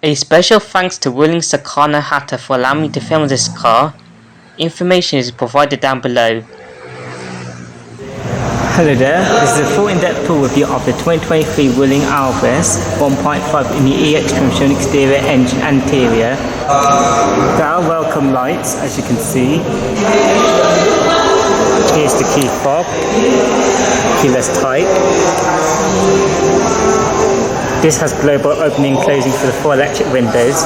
A special thanks to Wuling Soekarno Hatta for allowing me to film this car. Information is provided down below. Hello there, this is a full in-depth tour review of the 2023 Wuling Alvez 1.5 in the EX trim showing exterior, engine and interior. There are welcome lights as you can see. Here's the key fob, keyless type. This has global opening and closing for the 4 electric windows.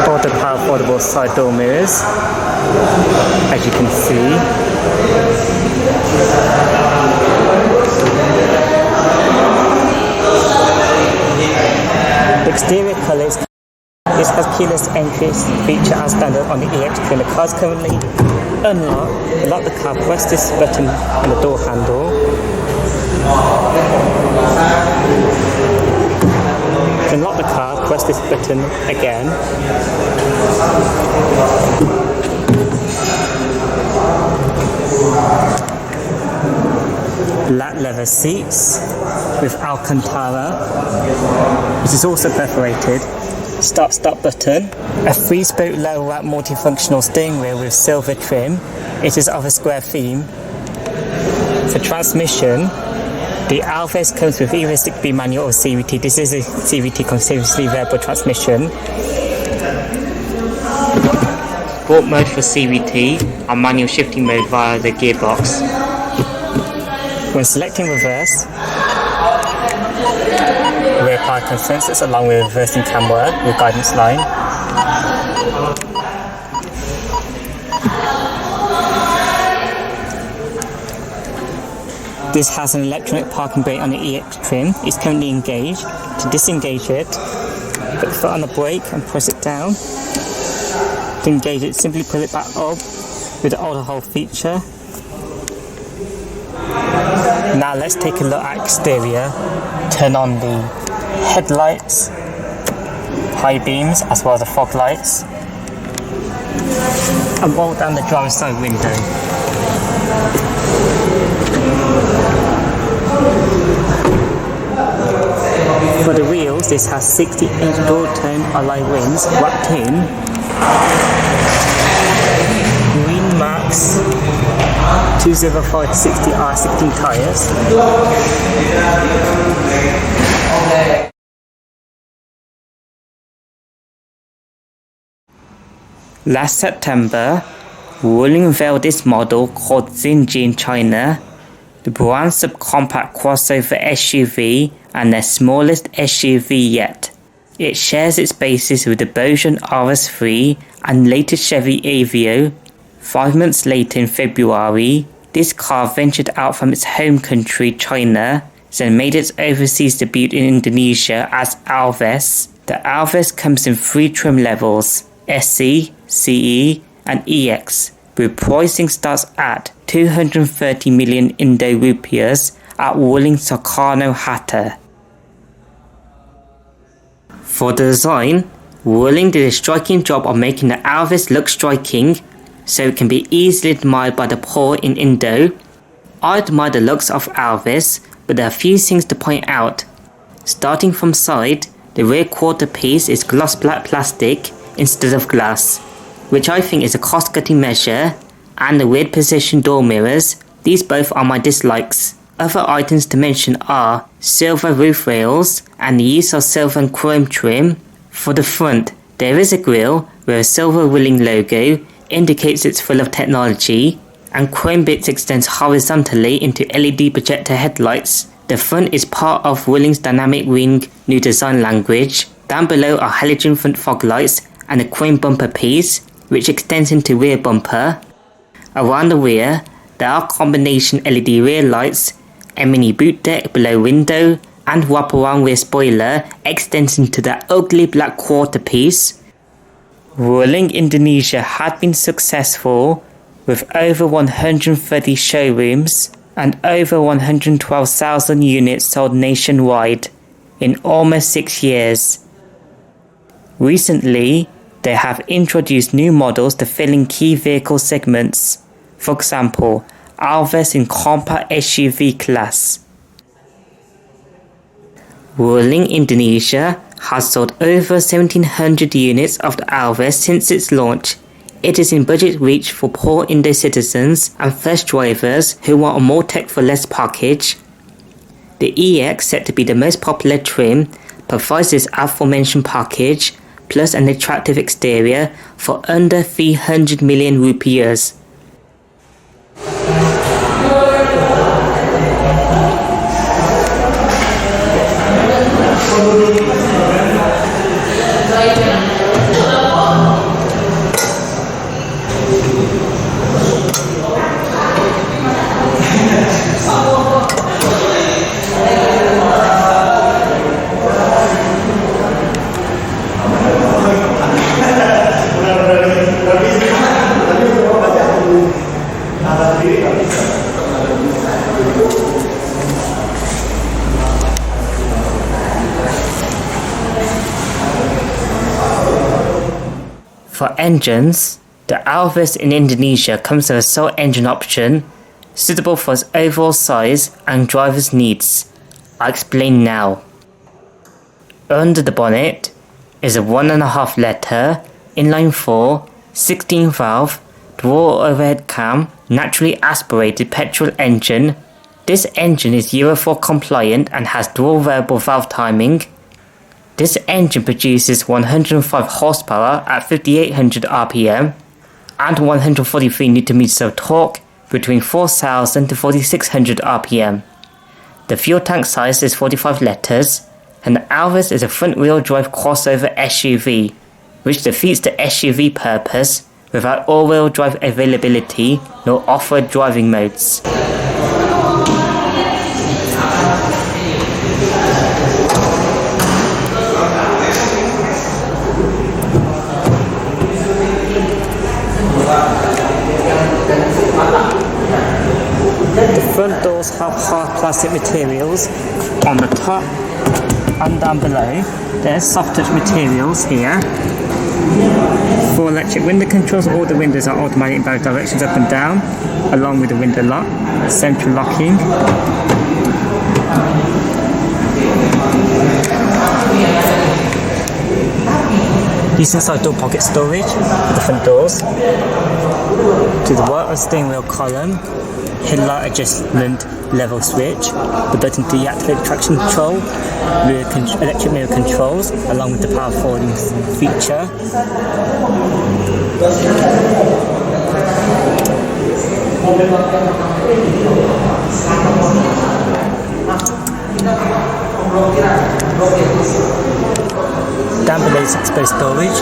Auto power foldable side door mirrors, as you can see. The exterior colours. This has keyless entry feature as standard on the EX trim. The car is currently unlocked. Lock the car, press this button on the door handle. To unlock the car, press this button again. Black leather seats with Alcantara, which is also perforated. Start button. A 3-spoke low rack multifunctional steering wheel with silver trim. It is of a square theme. For transmission, the Alvez comes with either 6-speed manual or CVT. This is a CVT continuously variable transmission. Sport mode for CVT and manual shifting mode via the gearbox. When selecting reverse, rear parking sensors along with reversing camera with guidance line. This has an electronic parking brake on the EX trim. It's currently engaged. To disengage it, put the foot on the brake and press it down. To engage it, simply pull it back up with the auto hold feature. Now let's take a look at exterior. Turn on the headlights, high beams as well as the fog lights, and roll down the driver's side window. For the wheels, this has 60-inch dual-tone alloy rims wrapped in Green Max 205/60R16 tyres. Last September, Wuling unveiled this model called Xinji in China, the brand subcompact crossover SUV and their smallest SUV yet. It shares its basis with the Bojan RS3 and later Chevy Aveo. 5 months later in February, this car ventured out from its home country, China, then made its overseas debut in Indonesia as Alvez. The Alvez comes in 3 trim levels, SE, CE and EX, with pricing starts at 230 million Indo rupiahs at Wuling Soekarno Hatta. For the design, Wuling did a striking job of making the Alvez look striking, so it can be easily admired by the poor in Indo. I admire the looks of Alvez, but there are a few things to point out. Starting from side, the rear quarter piece is gloss black plastic instead of glass, which I think is a cost-cutting measure, and the weird position door mirrors, these both are my dislikes. Other items to mention are silver roof rails and the use of silver and chrome trim. For the front, there is a grille where a silver Wuling logo indicates it's full of technology, and chrome bits extends horizontally into LED projector headlights. The front is part of Wuling's dynamic ring new design language. Down below are halogen front fog lights and a chrome bumper piece, which extends into rear bumper. Around the rear, there are combination LED rear lights, a mini boot deck below window, and wraparound rear spoiler extends into that ugly black quarter piece. Wuling Indonesia had been successful with over 130 showrooms and over 112,000 units sold nationwide in almost 6 years. Recently, they have introduced new models to fill in key vehicle segments. For example, Alvez in compact SUV class. Wuling Indonesia has sold over 1700 units of the Alvez since its launch. It is in budget reach for poor Indo citizens and first drivers who want a more tech for less package. The EX, set to be the most popular trim, provides this aforementioned package plus an attractive exterior for under 300 million rupees. For engines, the Alvez in Indonesia comes with a sole engine option, suitable for its overall size and driver's needs. I'll explain now. Under the bonnet is a 1.5 litre, inline-4, 16-valve, dual overhead cam, naturally aspirated petrol engine. This engine is Euro 4 compliant and has dual variable valve timing. This engine produces 105 horsepower at 5800 RPM and 143 Nm of torque between 4000 to 4600 RPM. The fuel tank size is 45 litres, and the Alvez is a front-wheel drive crossover SUV, which defeats the SUV purpose without all-wheel drive availability nor off-road driving modes. The front doors have hard plastic materials on the top and down below. There's soft touch materials here. For electric window controls, all the windows are automatic in both directions, up and down, along with the window lock, central locking. Decent sized door pocket storage for the front doors. To the right of the steering wheel column, headlight adjustment level switch, the button to deactivate traction control, electric mirror controls, along with the power folding feature. Down below is exposed storage,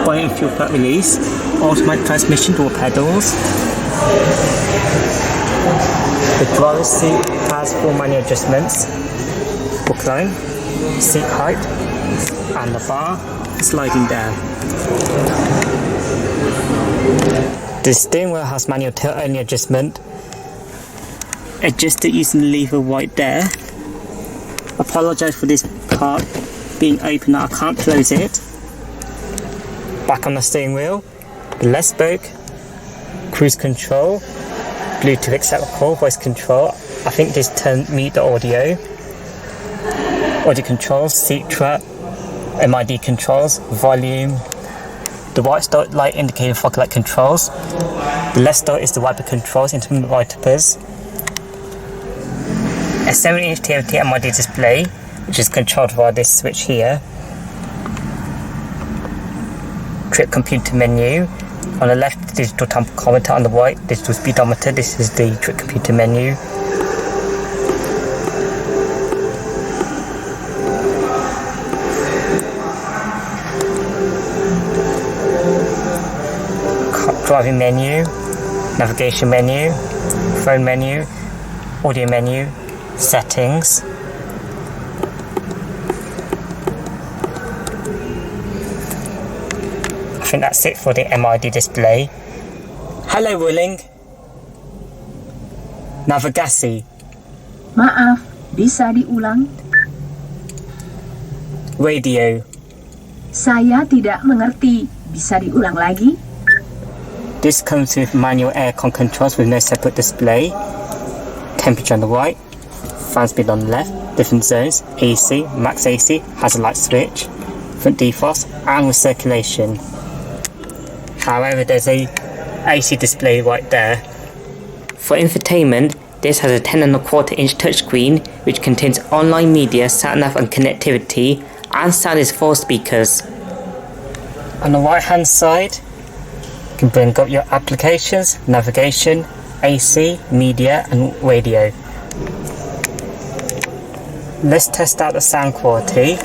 bonnet and fuel plug release, automatic transmission, dual pedals. The driver's seat has 4 manual adjustments: recline, seat height, and the bar sliding down. The steering wheel has manual tilt-only adjustment. Adjust it using the lever right there. Apologise for this part being open, I can't close it. Back on the steering wheel, the left spoke, cruise control, Bluetooth acceptable, voice control. I think this turned mute the audio. Audio controls, seat trap, MID controls, volume. The white start light indicator fog light controls. The left start is the wiper controls, intermittent wipers. A 7-inch TFT MID display, which is controlled via this switch here. Trip computer menu. On the left, digital tachometer. On the right, digital speedometer. This is the trip computer menu. Driving menu, navigation menu, phone menu, audio menu, settings. I think that's it for the MID display. Hello Wuling. Navigasi. Maaf, bisa diulang? Radio. Saya tidak mengerti. Bisa diulang lagi? This comes with manual aircon controls with no separate display. Temperature on the right, fan speed on the left, different zones, AC, max AC, hazard light switch, front defrost and recirculation. However, there's a AC display right there. For infotainment, this has a 10.25-inch touchscreen which contains online media, sat-nav and connectivity, and sound is 4 speakers. On the right hand side, you can bring up your applications, navigation, AC, media and radio. Let's test out the sound quality.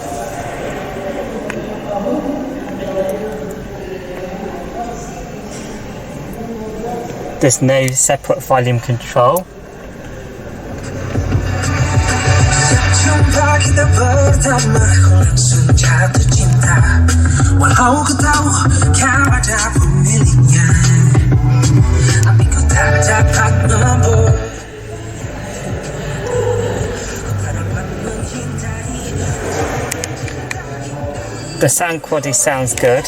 There's no separate volume control. The sound quality sounds good.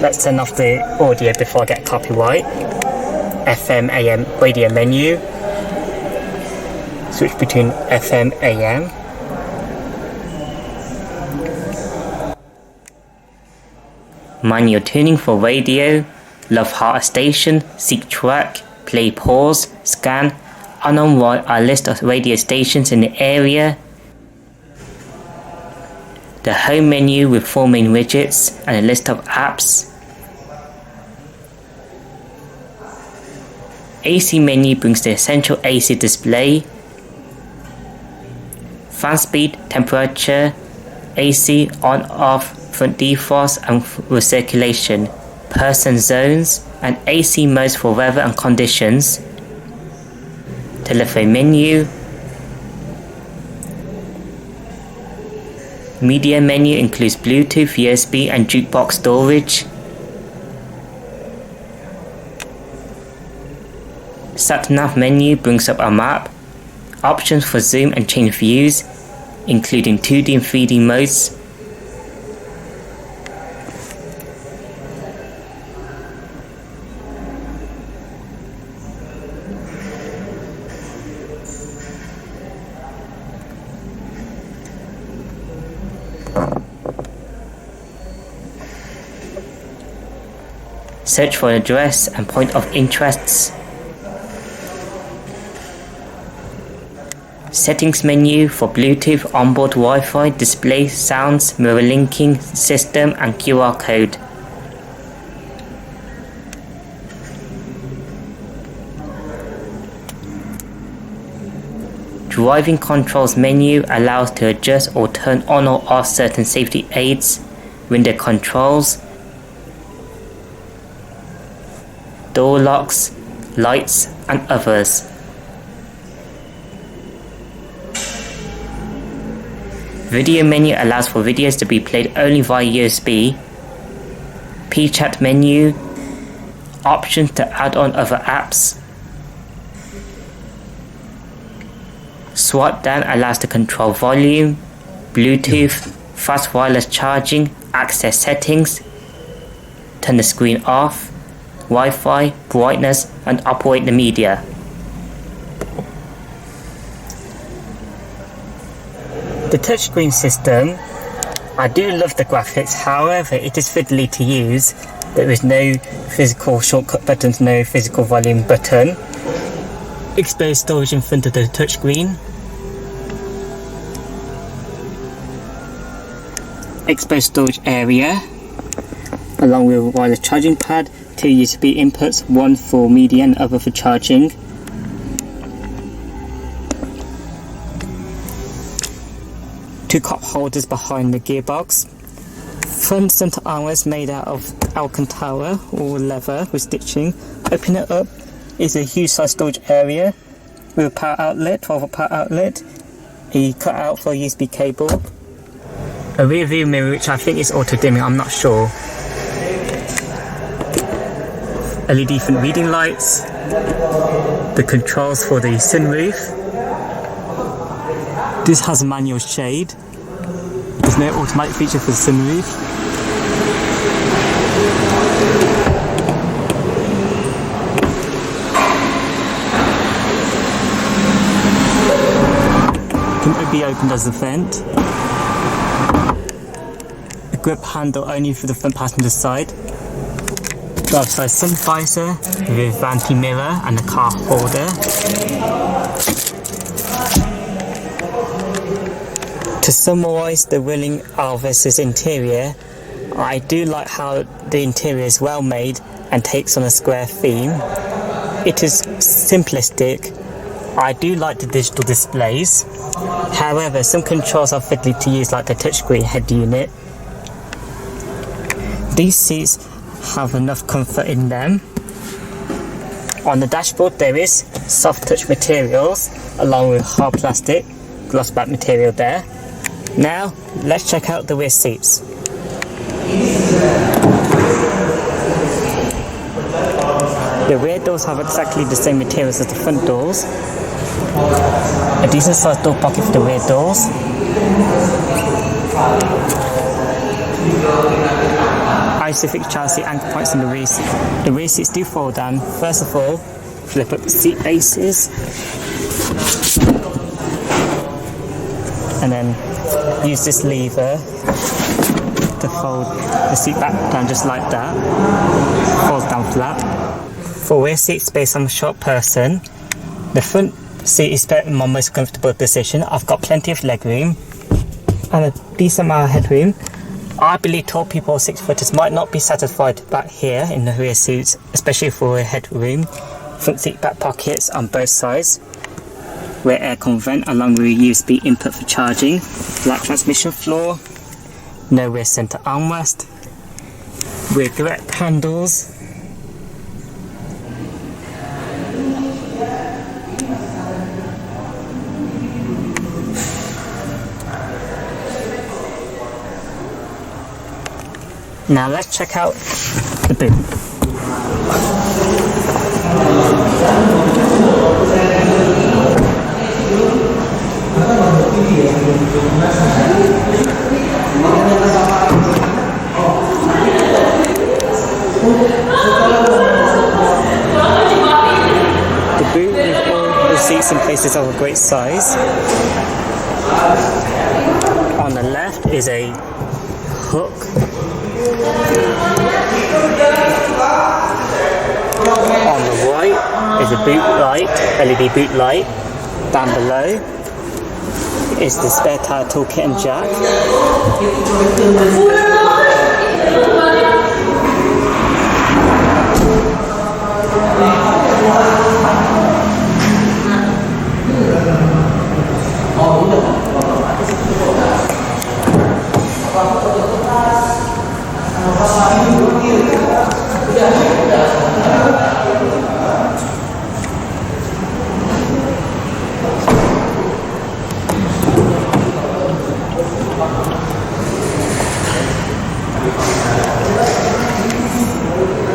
Let's turn off the audio before I get copyright. FM, AM, radio menu. Switch between FM, AM. Manual tuning for radio, love heart station, seek track, play pause, scan, and on right are a list of radio stations in the area. The home menu with 4 main widgets and a list of apps. AC menu brings the essential AC display. Fan speed, temperature, AC on off, front defrost and recirculation, person zones and AC modes for weather and conditions. Telephone menu. Media menu includes Bluetooth, USB and jukebox storage. Sat-nav menu brings up a map. Options for zoom and change views, including 2D and 3D modes. Search for address and point of interests. Settings menu for Bluetooth, onboard Wi-Fi, display, sounds, mirror linking system and QR code. Driving controls menu allows to adjust or turn on or off certain safety aids, window controls, door locks, lights and others. Video menu allows for videos to be played only via USB. P-chat menu, options to add on other apps. Swipe down allows to control volume, Bluetooth, fast wireless charging, access settings, turn the screen off, Wi-Fi, brightness and operate the media. The touchscreen system, I do love the graphics, however it is fiddly to use. There is no physical shortcut buttons, no physical volume button. Exposed storage in front of the touchscreen. Exposed storage area, along with a wireless charging pad, 2 USB inputs, one for media and other for charging. Two cup holders behind the gearbox. Front center armrest made out of Alcantara or leather with stitching. Open it up is a huge size storage area with a power outlet, 12-volt power outlet, a cutout for a USB cable, a rear view mirror which I think is auto dimming, I'm not sure. LED front reading lights, the controls for the sunroof. This has a manual shade. The There's no automatic feature for the sunroof. Can be opened as the vent. A grip handle only for the front passenger side. Driver's side sun visor with vanity mirror and a car holder. To summarise the Wuling Alvez's interior, I do like how the interior is well made and takes on a square theme. It is simplistic. I do like the digital displays. However, some controls are fiddly to use, like the touchscreen head unit. These seats have enough comfort in them. On the dashboard there is soft touch materials along with hard plastic gloss back material there. Now let's check out the rear seats. The rear doors have exactly the same materials as the front doors. A decent sized door pocket for the rear doors. Isofix chassis anchor points in the rear seat. The rear seats do fold down. First of all, flip up the seat bases and then use this lever to fold the seat back down just like that. Folds down flat. For rear seat space, I'm a short person. The front seat is my most comfortable position. I've got plenty of leg room and a decent amount of headroom. I believe tall people or 6-footers might not be satisfied back here in the rear seats, especially for rear headroom. Front seat back pockets on both sides. Rear aircon vent along with USB input for charging. Flat transmission floor. No rear centre armrest. Rear grip handles. Now let's check out the boot. The boot with all the seats in place is of a great size. On the left is a hook. On the right is a boot light, LED boot light. Down below is the spare tire toolkit and jack.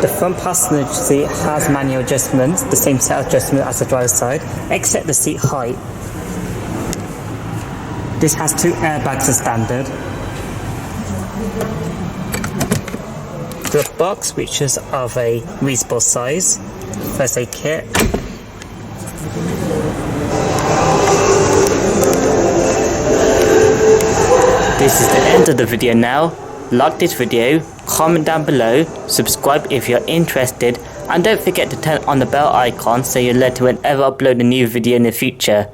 The front passenger seat has manual adjustments, the same set of adjustment as the driver's side, except the seat height. This has 2 airbags as standard. Glove box, which is of a reasonable size. First aid kit. This is the end of the video now. Like this video, comment down below, subscribe if you're interested, and don't forget to turn on the bell icon so you're alerted whenever I upload a new video in the future.